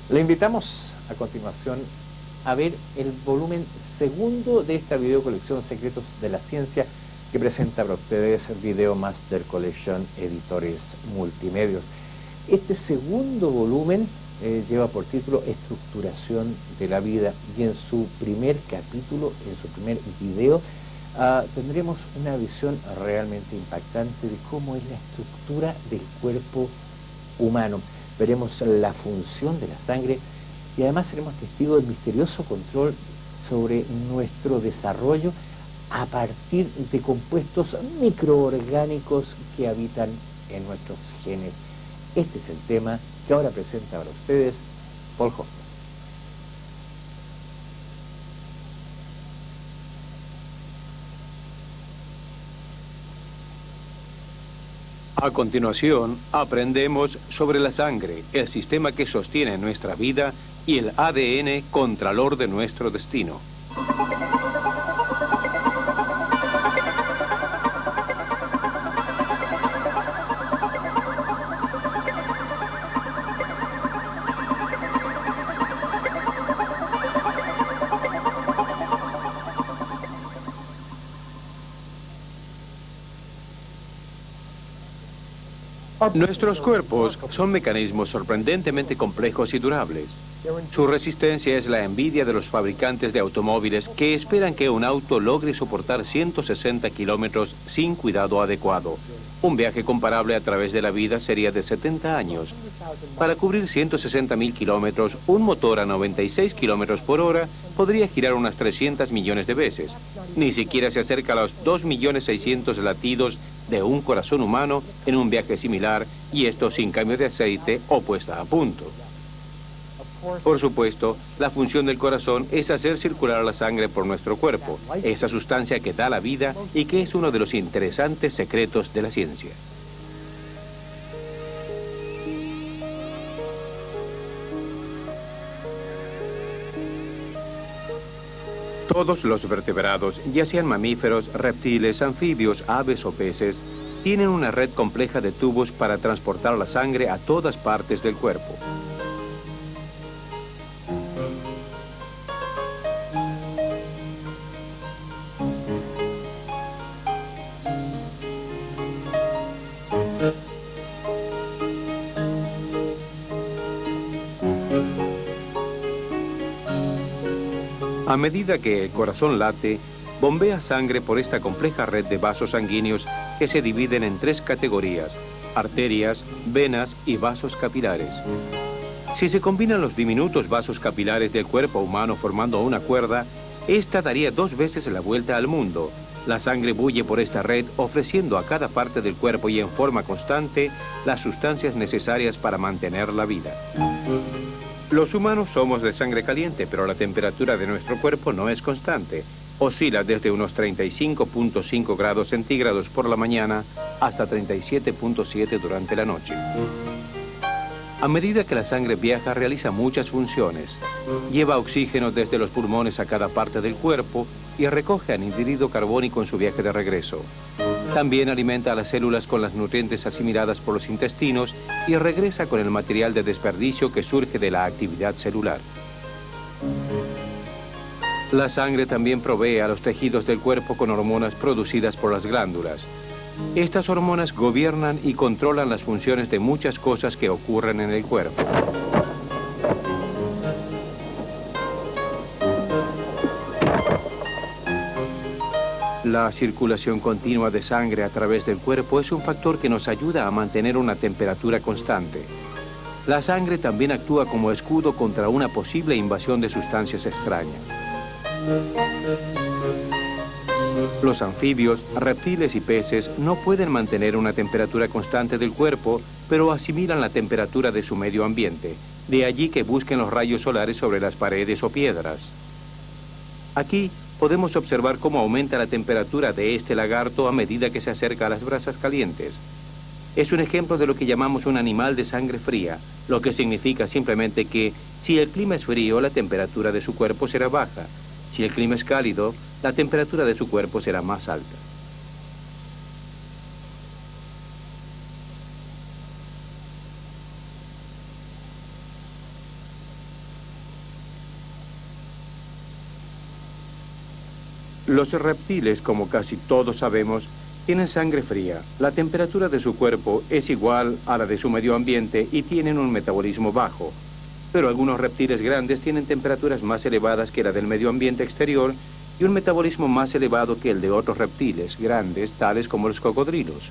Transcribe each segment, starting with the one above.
Le invitamos a continuación a ver el volumen segundo de esta video colección Secretos de la Ciencia que presenta para ustedes Video Master Collection Editores Multimedios. Este segundo volumen lleva por título Estructuración de la Vida, y en su primer capítulo, en su primer video, tendremos una visión realmente impactante de cómo es la estructura del cuerpo humano. Veremos la función de la sangre y además seremos testigos del misterioso control sobre nuestro desarrollo a partir de compuestos microorgánicos que habitan en nuestros genes. Este es el tema que ahora presenta para ustedes Paul Hoffman. A continuación, aprendemos sobre la sangre, el sistema que sostiene nuestra vida y el ADN contralor de nuestro destino. Nuestros cuerpos son mecanismos sorprendentemente complejos y durables. Su resistencia es la envidia de los fabricantes de automóviles que esperan que un auto logre soportar 160 kilómetros sin cuidado adecuado. Un viaje comparable a través de la vida sería de 70 años. Para cubrir 160.000 kilómetros, un motor a 96 kilómetros por hora podría girar unas 300 millones de veces. Ni siquiera se acerca a los 2.600.000 latidos de un corazón humano en un viaje similar, y esto sin cambio de aceite o puesta a punto. Por supuesto, la función del corazón es hacer circular la sangre por nuestro cuerpo, esa sustancia que da la vida y que es uno de los interesantes secretos de la ciencia. Todos los vertebrados, ya sean mamíferos, reptiles, anfibios, aves o peces, tienen una red compleja de tubos para transportar la sangre a todas partes del cuerpo. A medida que el corazón late, bombea sangre por esta compleja red de vasos sanguíneos que se dividen en 3 categorías: arterias, venas y vasos capilares. Si se combinan los diminutos vasos capilares del cuerpo humano formando una cuerda, esta daría 2 veces la vuelta al mundo. La sangre bulle por esta red, ofreciendo a cada parte del cuerpo y en forma constante las sustancias necesarias para mantener la vida. Los humanos somos de sangre caliente, pero la temperatura de nuestro cuerpo no es constante. Oscila desde unos 35.5 grados centígrados por la mañana hasta 37.7 durante la noche. A medida que la sangre viaja, realiza muchas funciones. Lleva oxígeno desde los pulmones a cada parte del cuerpo y recoge anhídrido carbónico en su viaje de regreso. También alimenta a las células con las nutrientes asimiladas por los intestinos y regresa con el material de desperdicio que surge de la actividad celular. La sangre también provee a los tejidos del cuerpo con hormonas producidas por las glándulas. Estas hormonas gobiernan y controlan las funciones de muchas cosas que ocurren en el cuerpo. La circulación continua de sangre a través del cuerpo es un factor que nos ayuda a mantener una temperatura constante. La sangre también actúa como escudo contra una posible invasión de sustancias extrañas. Los anfibios, reptiles y peces no pueden mantener una temperatura constante del cuerpo, pero asimilan la temperatura de su medio ambiente. De allí que busquen los rayos solares sobre las paredes o piedras. Aquí podemos observar cómo aumenta la temperatura de este lagarto a medida que se acerca a las brasas calientes. Es un ejemplo de lo que llamamos un animal de sangre fría, lo que significa simplemente que si el clima es frío, la temperatura de su cuerpo será baja. Si el clima es cálido, la temperatura de su cuerpo será más alta. Los reptiles, como casi todos sabemos, tienen sangre fría. La temperatura de su cuerpo es igual a la de su medio ambiente y tienen un metabolismo bajo. Pero algunos reptiles grandes tienen temperaturas más elevadas que la del medio ambiente exterior y un metabolismo más elevado que el de otros reptiles grandes, tales como los cocodrilos.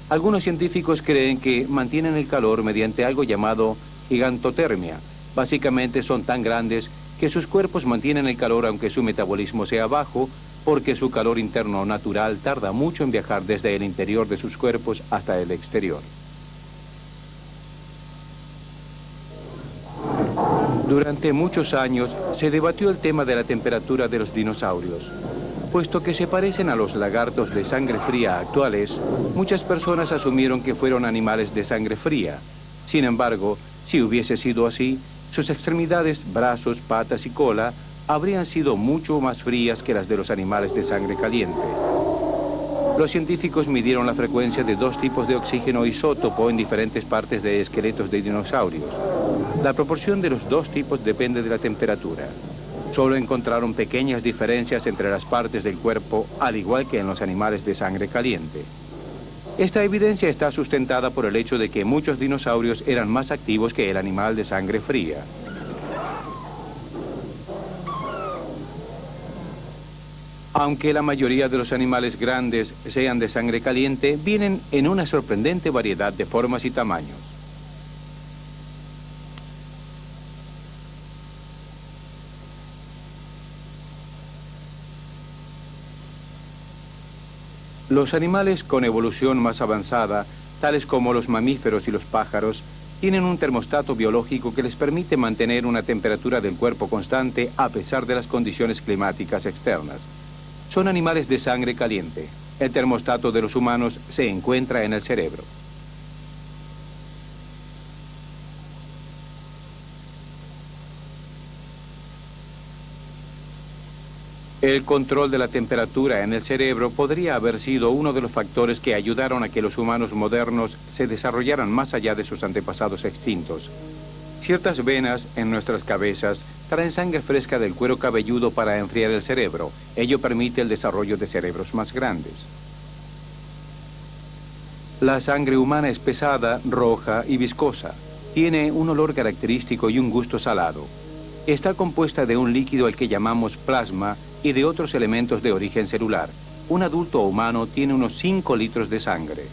Algunos científicos creen que mantienen el calor mediante algo llamado gigantotermia. Básicamente son tan grandes que sus cuerpos mantienen el calor aunque su metabolismo sea bajo, porque su calor interno natural tarda mucho en viajar desde el interior de sus cuerpos hasta el exterior. Durante muchos años se debatió el tema de la temperatura de los dinosaurios. Puesto que se parecen a los lagartos de sangre fría actuales, muchas personas asumieron que fueron animales de sangre fría. Sin embargo, si hubiese sido así, sus extremidades, brazos, patas y cola habrían sido mucho más frías que las de los animales de sangre caliente. Los científicos midieron la frecuencia de dos tipos de oxígeno isótopo en diferentes partes de esqueletos de dinosaurios. La proporción de los dos tipos depende de la temperatura. Solo encontraron pequeñas diferencias entre las partes del cuerpo, al igual que en los animales de sangre caliente. Esta evidencia está sustentada por el hecho de que muchos dinosaurios eran más activos que el animal de sangre fría. Aunque la mayoría de los animales grandes sean de sangre caliente, vienen en una sorprendente variedad de formas y tamaños. Los animales con evolución más avanzada, tales como los mamíferos y los pájaros, tienen un termostato biológico que les permite mantener una temperatura del cuerpo constante a pesar de las condiciones climáticas externas. Son animales de sangre caliente. El termostato de los humanos se encuentra en el cerebro. El control de la temperatura en el cerebro podría haber sido uno de los factores que ayudaron a que los humanos modernos se desarrollaran más allá de sus antepasados extintos. Ciertas venas en nuestras cabezas traen sangre fresca del cuero cabelludo para enfriar el cerebro. Ello permite el desarrollo de cerebros más grandes. La sangre humana es pesada, roja y viscosa. Tiene un olor característico y un gusto salado. Está compuesta de un líquido al que llamamos plasma y de otros elementos de origen celular. Un adulto humano tiene unos 5 litros de sangre.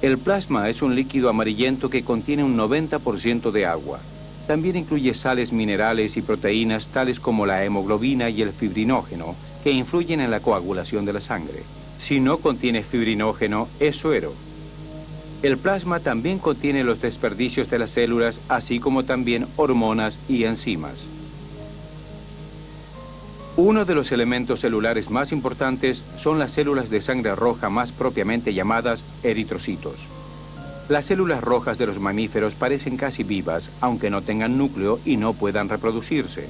El plasma es un líquido amarillento que contiene un 90% de agua. También incluye sales minerales y proteínas tales como la hemoglobina y el fibrinógeno, que influyen en la coagulación de la sangre. Si no contiene fibrinógeno, es suero. El plasma también contiene los desperdicios de las células, así como también hormonas y enzimas. Uno de los elementos celulares más importantes son las células de sangre roja, más propiamente llamadas eritrocitos. Las células rojas de los mamíferos parecen casi vivas, aunque no tengan núcleo y no puedan reproducirse.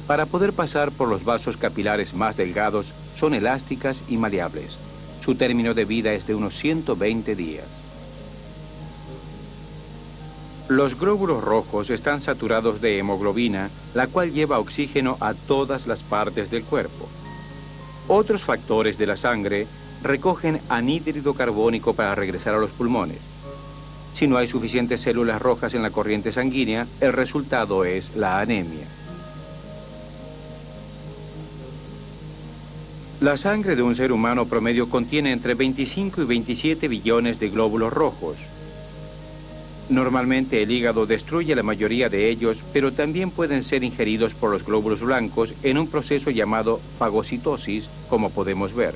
Para poder pasar por los vasos capilares más delgados, son elásticas y maleables. Su término de vida es de unos 120 días. Los glóbulos rojos están saturados de hemoglobina, la cual lleva oxígeno a todas las partes del cuerpo. Otros factores de la sangre recogen anhídrido carbónico para regresar a los pulmones. Si no hay suficientes células rojas en la corriente sanguínea, el resultado es la anemia. La sangre de un ser humano promedio contiene entre 25 y 27 billones de glóbulos rojos. Normalmente el hígado destruye la mayoría de ellos, pero también pueden ser ingeridos por los glóbulos blancos en un proceso llamado fagocitosis, como podemos ver.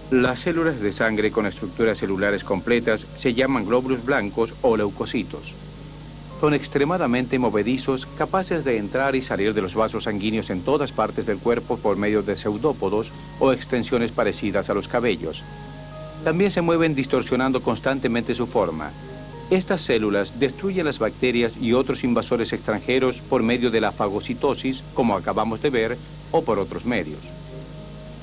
Las células de sangre con estructuras celulares completas se llaman glóbulos blancos o leucocitos. Son extremadamente movedizos, capaces de entrar y salir de los vasos sanguíneos en todas partes del cuerpo por medio de pseudópodos o extensiones parecidas a los cabellos. También se mueven distorsionando constantemente su forma. Estas células destruyen las bacterias y otros invasores extranjeros por medio de la fagocitosis, como acabamos de ver, o por otros medios.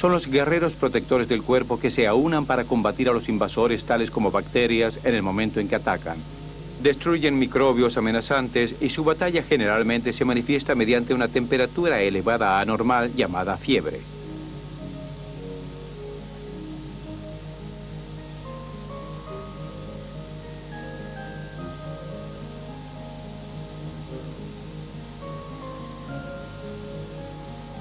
Son los guerreros protectores del cuerpo que se aúnan para combatir a los invasores tales como bacterias en el momento en que atacan. Destruyen microbios amenazantes y su batalla generalmente se manifiesta mediante una temperatura elevada anormal llamada fiebre.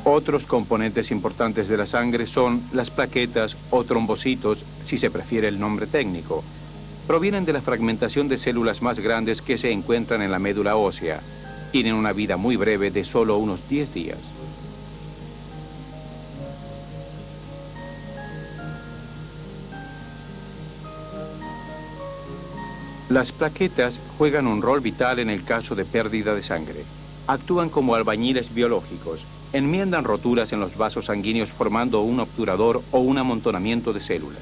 Otros componentes importantes de la sangre son las plaquetas o trombocitos, si se prefiere el nombre técnico. Provienen de la fragmentación de células más grandes que se encuentran en la médula ósea. Tienen una vida muy breve de solo unos 10 días. Las plaquetas juegan un rol vital en el caso de pérdida de sangre. Actúan como albañiles biológicos. Enmiendan roturas en los vasos sanguíneos formando un obturador o un amontonamiento de células.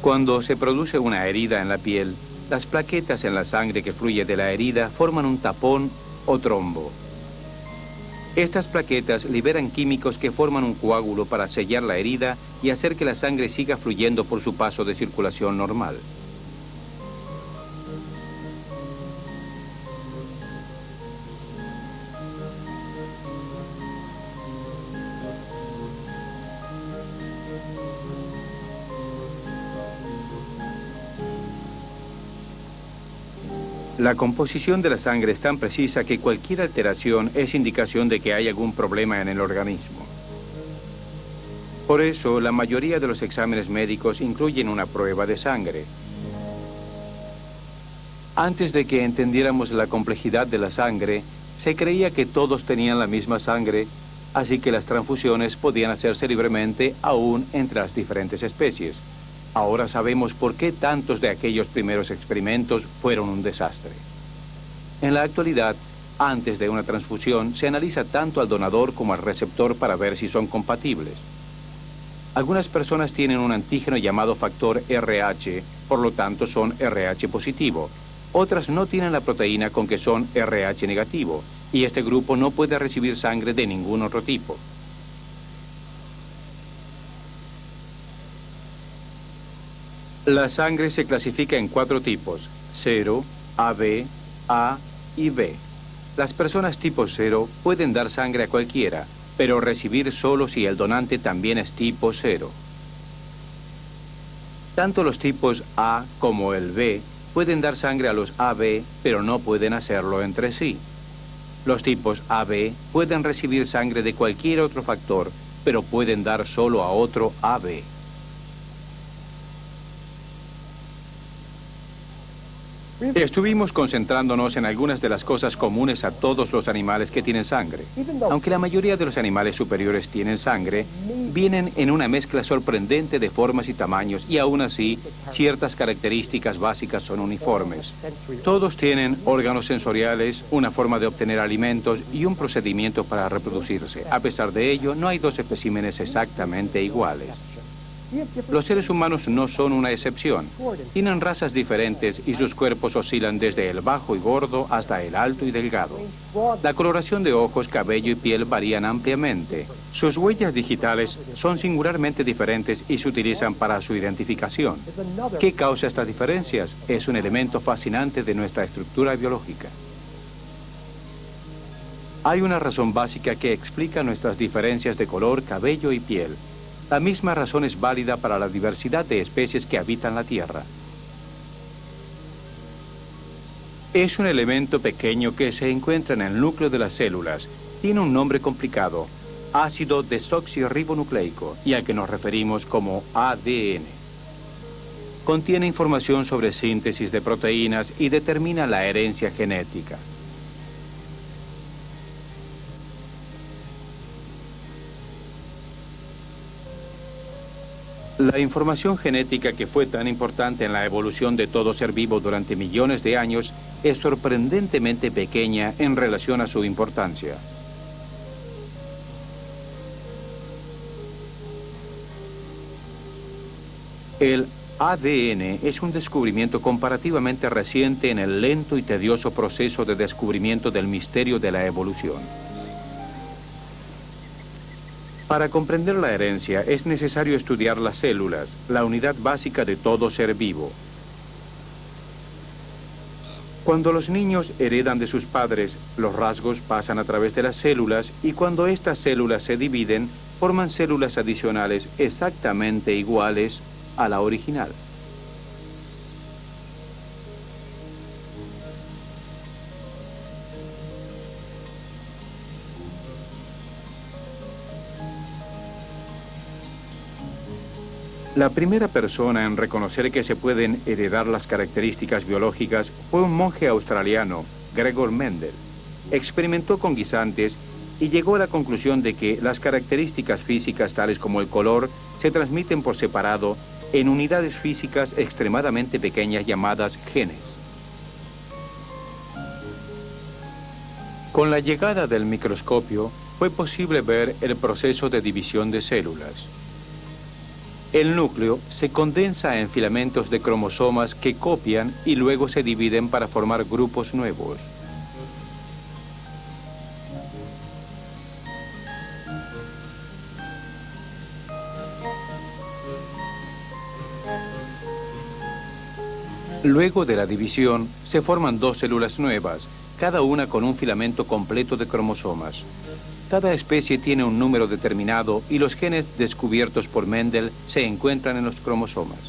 Cuando se produce una herida en la piel, las plaquetas en la sangre que fluye de la herida forman un tapón o trombo. Estas plaquetas liberan químicos que forman un coágulo para sellar la herida y hacer que la sangre siga fluyendo por su paso de circulación normal. La composición de la sangre es tan precisa que cualquier alteración es indicación de que hay algún problema en el organismo. Por eso, la mayoría de los exámenes médicos incluyen una prueba de sangre. Antes de que entendiéramos la complejidad de la sangre, se creía que todos tenían la misma sangre, así que las transfusiones podían hacerse libremente aún entre las diferentes especies. Ahora sabemos por qué tantos de aquellos primeros experimentos fueron un desastre. En la actualidad, antes de una transfusión, se analiza tanto al donador como al receptor para ver si son compatibles. Algunas personas tienen un antígeno llamado factor RH, por lo tanto son RH positivo. Otras no tienen la proteína con que son RH negativo, y este grupo no puede recibir sangre de ningún otro tipo. La sangre se clasifica en 4 tipos: 0, AB, A y B. Las personas tipo 0 pueden dar sangre a cualquiera, pero recibir solo si el donante también es tipo 0. Tanto los tipos A como el B pueden dar sangre a los AB, pero no pueden hacerlo entre sí. Los tipos AB pueden recibir sangre de cualquier otro factor, pero pueden dar solo a otro AB. Estuvimos concentrándonos en algunas de las cosas comunes a todos los animales que tienen sangre. Aunque la mayoría de los animales superiores tienen sangre, vienen en una mezcla sorprendente de formas y tamaños, y aún así, ciertas características básicas son uniformes. Todos tienen órganos sensoriales, una forma de obtener alimentos y un procedimiento para reproducirse. A pesar de ello, no hay 2 especímenes exactamente iguales. Los seres humanos no son una excepción. Tienen razas diferentes y sus cuerpos oscilan desde el bajo y gordo hasta el alto y delgado. La coloración de ojos, cabello y piel varían ampliamente. Sus huellas digitales son singularmente diferentes y se utilizan para su identificación. ¿Qué causa estas diferencias? Es un elemento fascinante de nuestra estructura biológica. Hay una razón básica que explica nuestras diferencias de color, cabello y piel. La misma razón es válida para la diversidad de especies que habitan la Tierra. Es un elemento pequeño que se encuentra en el núcleo de las células. Tiene un nombre complicado: ácido desoxirribonucleico, y al que nos referimos como ADN. Contiene información sobre síntesis de proteínas y determina la herencia genética. La información genética, que fue tan importante en la evolución de todo ser vivo durante millones de años, es sorprendentemente pequeña en relación a su importancia. El ADN es un descubrimiento comparativamente reciente en el lento y tedioso proceso de descubrimiento del misterio de la evolución. Para comprender la herencia es necesario estudiar las células, la unidad básica de todo ser vivo. Cuando los niños heredan de sus padres, los rasgos pasan a través de las células y cuando estas células se dividen, forman células adicionales exactamente iguales a la original. La primera persona en reconocer que se pueden heredar las características biológicas fue un monje australiano, Gregor Mendel. Experimentó con guisantes y llegó a la conclusión de que las características físicas tales como el color se transmiten por separado en unidades físicas extremadamente pequeñas llamadas genes. Con la llegada del microscopio fue posible ver el proceso de división de células. El núcleo se condensa en filamentos de cromosomas que copian y luego se dividen para formar grupos nuevos. Luego de la división, se forman dos células nuevas, cada una con un filamento completo de cromosomas. Cada especie tiene un número determinado y los genes descubiertos por Mendel se encuentran en los cromosomas.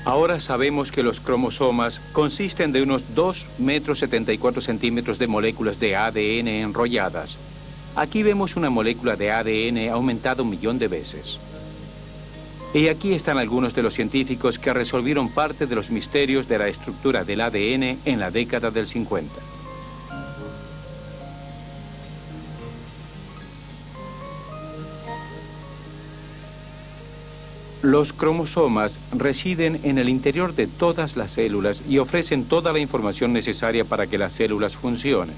Ahora sabemos que los cromosomas consisten de unos 2,74 metros de moléculas de ADN enrolladas. Aquí vemos una molécula de ADN aumentada 1.000.000 de veces. Y aquí están algunos de los científicos que resolvieron parte de los misterios de la estructura del ADN en la década del 50. Los cromosomas residen en el interior de todas las células y ofrecen toda la información necesaria para que las células funcionen.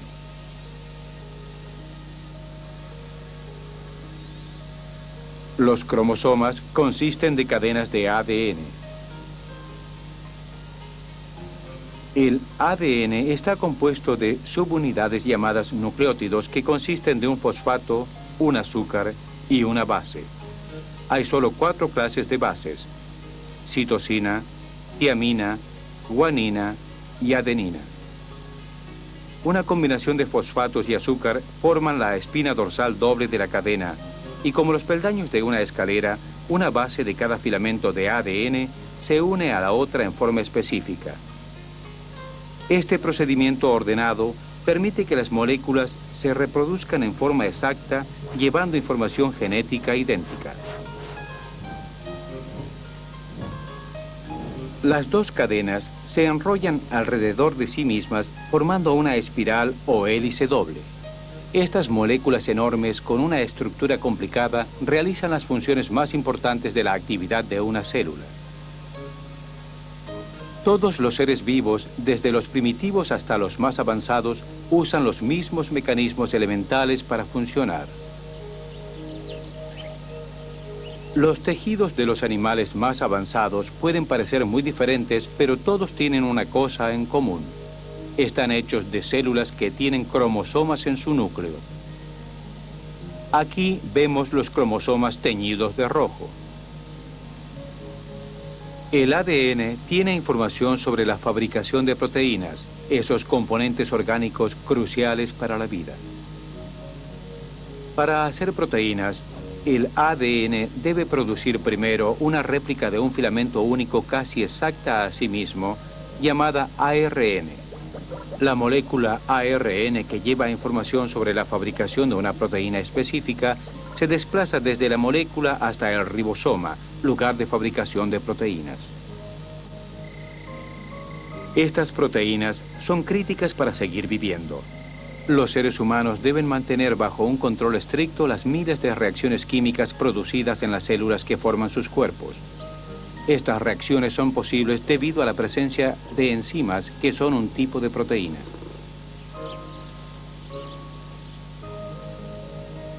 Los cromosomas consisten de cadenas de ADN. El ADN está compuesto de subunidades llamadas nucleótidos que consisten de un fosfato, un azúcar y una base. Hay solo 4 clases de bases: citosina, tiamina, guanina y adenina. Una combinación de fosfatos y azúcar forman la espina dorsal doble de la cadena y como los peldaños de una escalera, una base de cada filamento de ADN se une a la otra en forma específica. Este procedimiento ordenado permite que las moléculas se reproduzcan en forma exacta, llevando información genética idéntica. Las dos cadenas se enrollan alrededor de sí mismas formando una espiral o hélice doble. Estas moléculas enormes con una estructura complicada realizan las funciones más importantes de la actividad de una célula. Todos los seres vivos, desde los primitivos hasta los más avanzados, usan los mismos mecanismos elementales para funcionar. Los tejidos de los animales más avanzados pueden parecer muy diferentes, pero todos tienen una cosa en común. Están hechos de células que tienen cromosomas en su núcleo. Aquí vemos los cromosomas teñidos de rojo. El ADN tiene información sobre la fabricación de proteínas, esos componentes orgánicos cruciales para la vida. Para hacer proteínas, el ADN debe producir primero una réplica de un filamento único casi exacta a sí mismo, llamada ARN. La molécula ARN que lleva información sobre la fabricación de una proteína específica se desplaza desde la molécula hasta el ribosoma, lugar de fabricación de proteínas. Estas proteínas son críticas para seguir viviendo. Los seres humanos deben mantener bajo un control estricto las miles de reacciones químicas producidas en las células que forman sus cuerpos. Estas reacciones son posibles debido a la presencia de enzimas que son un tipo de proteína.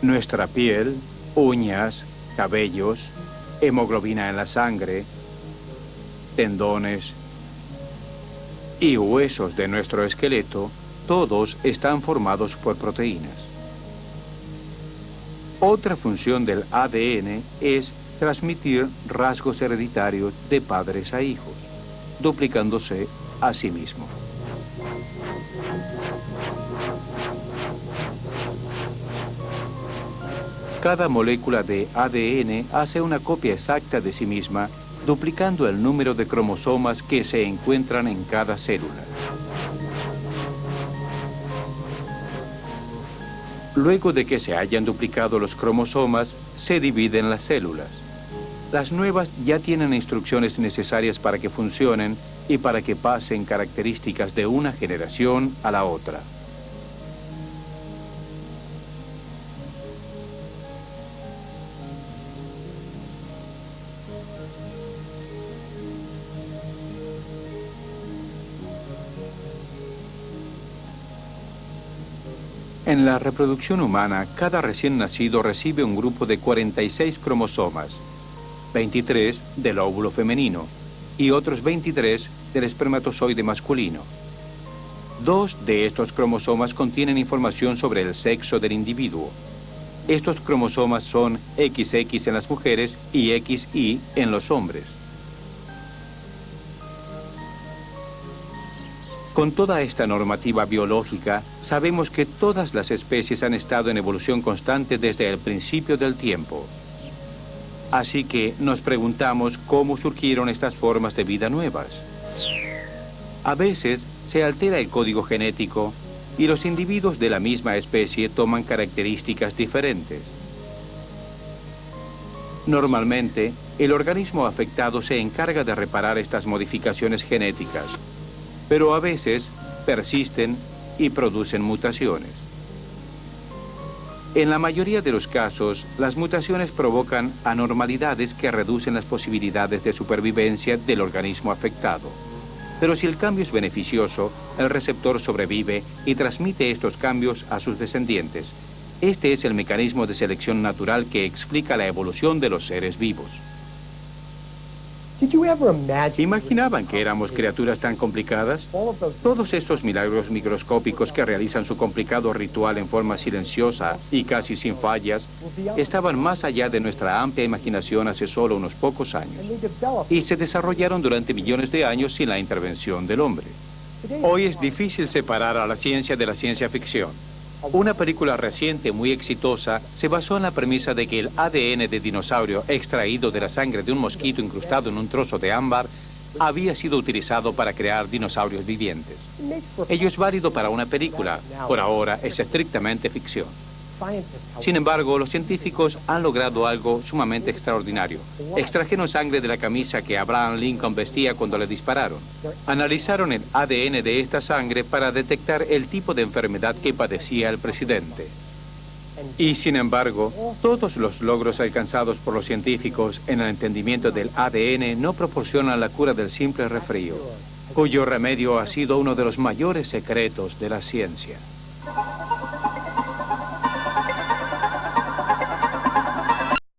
Nuestra piel, uñas, cabellos, hemoglobina en la sangre, tendones y huesos de nuestro esqueleto, todos están formados por proteínas. Otra función del ADN es transmitir rasgos hereditarios de padres a hijos, duplicándose a sí mismo. Cada molécula de ADN hace una copia exacta de sí misma, duplicando el número de cromosomas que se encuentran en cada célula. Luego de que se hayan duplicado los cromosomas, se dividen las células. Las nuevas ya tienen instrucciones necesarias para que funcionen y para que pasen características de una generación a la otra. En la reproducción humana, cada recién nacido recibe un grupo de 46 cromosomas, 23 del óvulo femenino y otros 23 del espermatozoide masculino. 2 de estos cromosomas contienen información sobre el sexo del individuo. Estos cromosomas son XX en las mujeres y XY en los hombres. Con toda esta normativa biológica, sabemos que todas las especies han estado en evolución constante desde el principio del tiempo. Así que nos preguntamos cómo surgieron estas formas de vida nuevas. A veces se altera el código genético y los individuos de la misma especie toman características diferentes. Normalmente, el organismo afectado se encarga de reparar estas modificaciones genéticas, pero a veces persisten y producen mutaciones. En la mayoría de los casos, las mutaciones provocan anormalidades que reducen las posibilidades de supervivencia del organismo afectado. Pero si el cambio es beneficioso, el receptor sobrevive y transmite estos cambios a sus descendientes. Este es el mecanismo de selección natural que explica la evolución de los seres vivos. ¿Imaginaban que éramos criaturas tan complicadas? Todos estos milagros microscópicos que realizan su complicado ritual en forma silenciosa y casi sin fallas, estaban más allá de nuestra amplia imaginación hace solo unos pocos años, y se desarrollaron durante millones de años sin la intervención del hombre. Hoy es difícil separar a la ciencia de la ciencia ficción. Una película reciente muy exitosa se basó en la premisa de que el ADN de dinosaurio extraído de la sangre de un mosquito incrustado en un trozo de ámbar había sido utilizado para crear dinosaurios vivientes. Ello es válido para una película, por ahora es estrictamente ficción. Sin embargo, los científicos han logrado algo sumamente extraordinario. Extrajeron sangre de la camisa que Abraham Lincoln vestía cuando le dispararon. Analizaron el ADN de esta sangre para detectar el tipo de enfermedad que padecía el presidente. Y sin embargo, todos los logros alcanzados por los científicos en el entendimiento del ADN no proporcionan la cura del simple resfrío, cuyo remedio ha sido uno de los mayores secretos de la ciencia.